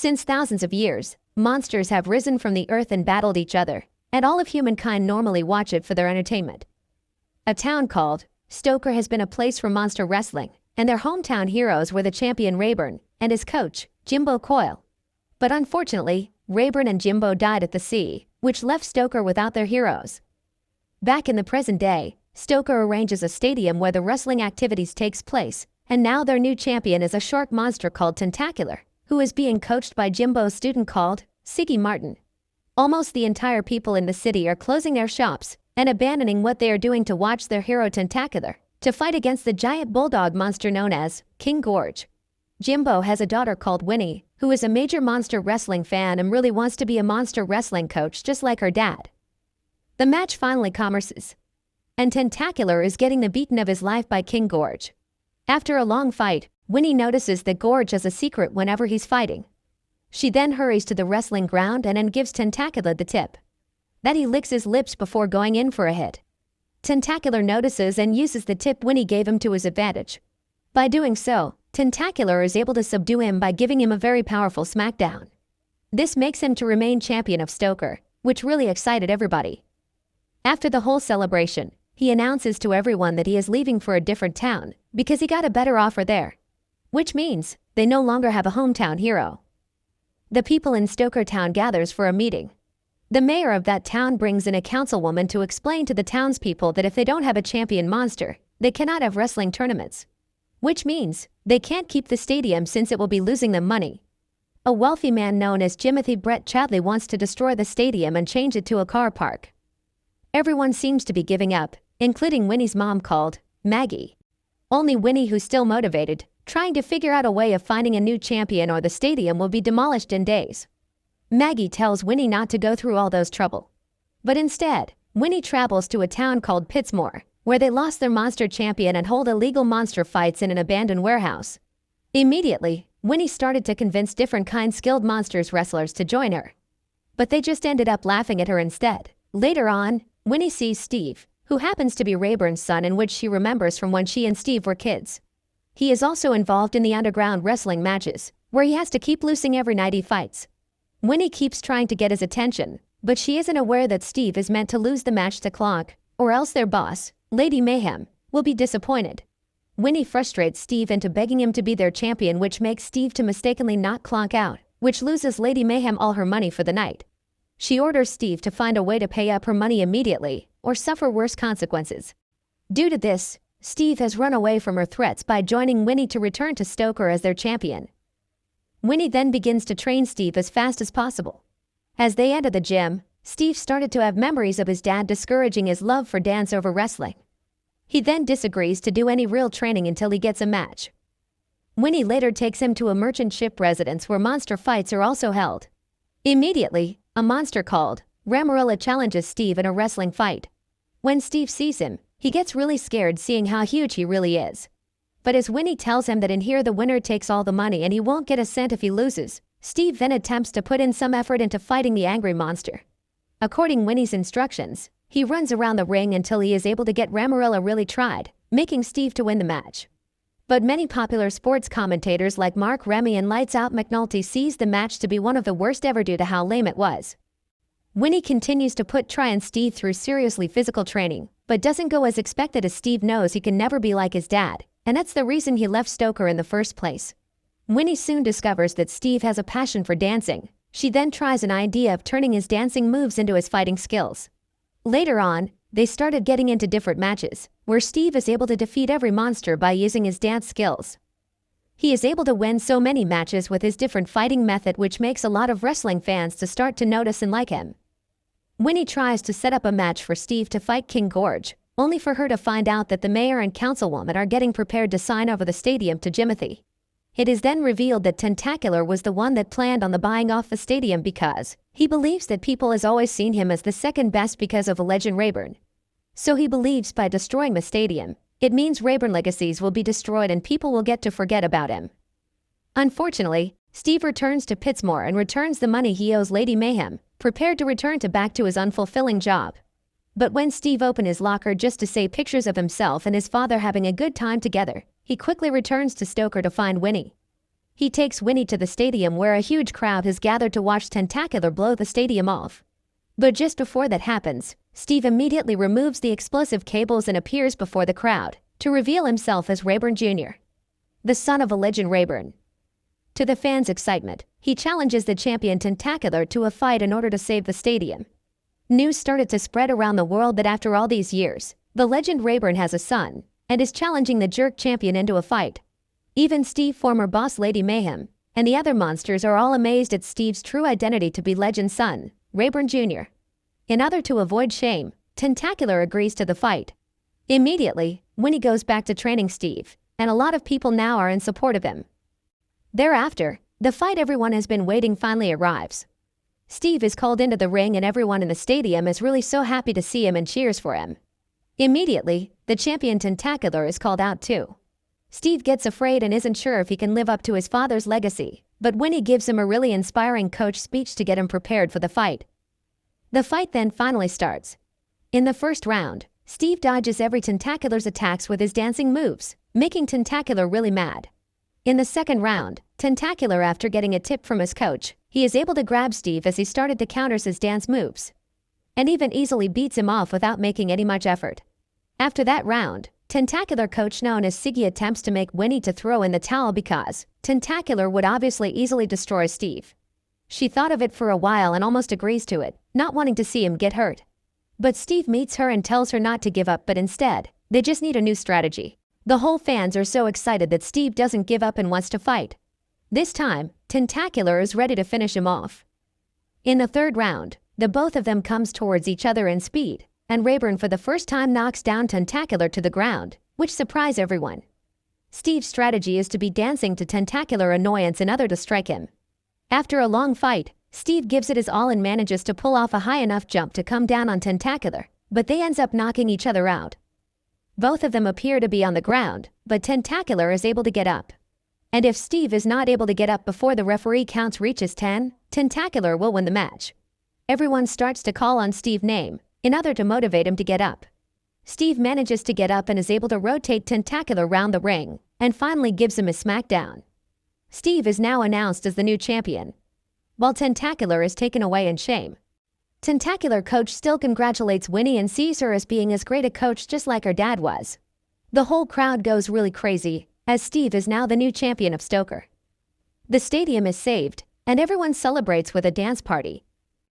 Since thousands of years, monsters have risen from the earth and battled each other, and all of humankind normally watch it for their entertainment. A town called Stoker has been a place for monster wrestling, and their hometown heroes were the champion Rayburn and his coach, Winnie Coyle. But unfortunately, Rayburn and Winnie died at the sea, which left Stoker without their heroes. Back in the present day, Stoker arranges a stadium where the wrestling activities takes place, and now their new champion is a shark monster called Tentacular, who is being coached by Winnie's student called Siggy Martin. Almost the entire people in the city are closing their shops and abandoning what they are doing to watch their hero Tentacular to fight against the giant bulldog monster known as King Gorge. Winnie has a daughter called Winnie, who is a major monster wrestling fan and really wants to be a monster wrestling coach just like her dad. The match finally commences, and Tentacular is getting the beating of his life by King Gorge. After a long fight, Winnie notices that Gorge has a secret whenever he's fighting. She then hurries to the wrestling ground and then gives Tentacular the tip that he licks his lips before going in for a hit. Tentacular notices and uses the tip Winnie gave him to his advantage. By doing so, Tentacular is able to subdue him by giving him a very powerful smackdown. This makes him to remain champion of Stoker, which really excited everybody. After the whole celebration, he announces to everyone that he is leaving for a different town because he got a better offer there, which means they no longer have a hometown hero. The people in Stoker town gathers for a meeting. The mayor of that town brings in a councilwoman to explain to the townspeople that if they don't have a champion monster, they cannot have wrestling tournaments, which means they can't keep the stadium since it will be losing them money. A wealthy man known as Timothy Brett Chadley wants to destroy the stadium and change it to a car park. Everyone seems to be giving up, including Winnie's mom called Maggie. Only Winnie, who's still motivated, trying to figure out a way of finding a new champion or the stadium will be demolished in days. Maggie tells Winnie not to go through all those trouble. But instead, Winnie travels to a town called Pittsmore, where they lost their monster champion and hold illegal monster fights in an abandoned warehouse. Immediately, Winnie started to convince different skilled monsters wrestlers to join her. But they just ended up laughing at her instead. Later on, Winnie sees Steve, who happens to be Rayburn's son and which she remembers from when she and Steve were kids. He is also involved in the underground wrestling matches, where he has to keep losing every night he fights. Winnie keeps trying to get his attention, but she isn't aware that Steve is meant to lose the match to Clonk, or else their boss, Lady Mayhem, will be disappointed. Winnie frustrates Steve into begging him to be their champion, which makes Steve to mistakenly knock Clonk out, which loses Lady Mayhem all her money for the night. She orders Steve to find a way to pay up her money immediately, or suffer worse consequences. Due to this, Steve has run away from her threats by joining Winnie to return to Stoker as their champion. Winnie then begins to train Steve as fast as possible. As they enter the gym, Steve started to have memories of his dad discouraging his love for dance over wrestling. He then disagrees to do any real training until he gets a match. Winnie later takes him to a merchant ship residence where monster fights are also held. Immediately, a monster called Ramarilla challenges Steve in a wrestling fight. When Steve sees him, he gets really scared seeing how huge he really is. But as Winnie tells him that in here the winner takes all the money and he won't get a cent if he loses, Steve then attempts to put in some effort into fighting the angry monster. According Winnie's instructions, he runs around the ring until he is able to get Ramarilla really tried, making Steve to win the match. But many popular sports commentators like Mark Remy and Lights Out McNulty sees the match to be one of the worst ever due to how lame it was. Winnie continues to put Try and Steve through seriously physical training, but doesn't go as expected as Steve knows he can never be like his dad, and that's the reason he left Stoker in the first place. Winnie soon discovers that Steve has a passion for dancing. She then tries an idea of turning his dancing moves into his fighting skills. Later on, they started getting into different matches, where Steve is able to defeat every monster by using his dance skills. He is able to win so many matches with his different fighting method, which makes a lot of wrestling fans to start to notice and like him. Winnie tries to set up a match for Steve to fight King Gorge, only for her to find out that the mayor and councilwoman are getting prepared to sign over the stadium to Timothy. It is then revealed that Tentacular was the one that planned on the buying off the stadium because he believes that people has always seen him as the second best because of a legend Rayburn. So he believes by destroying the stadium, it means Rayburn legacies will be destroyed and people will get to forget about him. Unfortunately, Steve returns to Pittsmore and returns the money he owes Lady Mayhem, prepared to return back to his unfulfilling job. But when Steve opens his locker just to see pictures of himself and his father having a good time together, he quickly returns to Stoker to find Winnie. He takes Winnie to the stadium where a huge crowd has gathered to watch Tentacular blow the stadium off. But just before that happens, Steve immediately removes the explosive cables and appears before the crowd to reveal himself as Rayburn Jr., the son of a legend Rayburn. To the fans' excitement, he challenges the champion Tentacular to a fight in order to save the stadium. News started to spread around the world that after all these years, the legend Rayburn has a son and is challenging the jerk champion into a fight. Even Steve, former boss Lady Mayhem, and the other monsters are all amazed at Steve's true identity to be legend's son, Rayburn Jr. In order to avoid shame, Tentacular agrees to the fight. Immediately, Winnie goes back to training Steve, and a lot of people now are in support of him. Thereafter, the fight everyone has been waiting finally arrives. Steve is called into the ring and everyone in the stadium is really so happy to see him and cheers for him. Immediately, the champion Tentacular is called out too. Steve gets afraid and isn't sure if he can live up to his father's legacy, but Winnie gives him a really inspiring coach speech to get him prepared for the fight. The fight then finally starts. In the first round, Steve dodges every Tentacular's attacks with his dancing moves, making Tentacular really mad. In the second round, Tentacular, after getting a tip from his coach, he is able to grab Steve as he started to counter his dance moves, and even easily beats him off without making any much effort. After that round, Tentacular coach known as Siggy attempts to make Winnie to throw in the towel because Tentacular would obviously easily destroy Steve. She thought of it for a while and almost agrees to it, not wanting to see him get hurt. But Steve meets her and tells her not to give up, but instead, they just need a new strategy. The whole fans are so excited that Steve doesn't give up and wants to fight. This time, Tentacular is ready to finish him off. In the third round, the both of them comes towards each other in speed, and Rayburn for the first time knocks down Tentacular to the ground, which surprised everyone. Steve's strategy is to be dancing to Tentacular annoyance in order to strike him. After a long fight, Steve gives it his all and manages to pull off a high enough jump to come down on Tentacular, but they ends up knocking each other out. Both of them appear to be on the ground, but Tentacular is able to get up. And if Steve is not able to get up before the referee counts reaches 10, Tentacular will win the match. Everyone starts to call on Steve's name, in order to motivate him to get up. Steve manages to get up and is able to rotate Tentacular round the ring, and finally gives him a smackdown. Steve is now announced as the new champion, while Tentacular is taken away in shame. Tentacular coach still congratulates Winnie and sees her as being as great a coach just like her dad was. The whole crowd goes really crazy, as Steve is now the new champion of Stoker. The stadium is saved, and everyone celebrates with a dance party,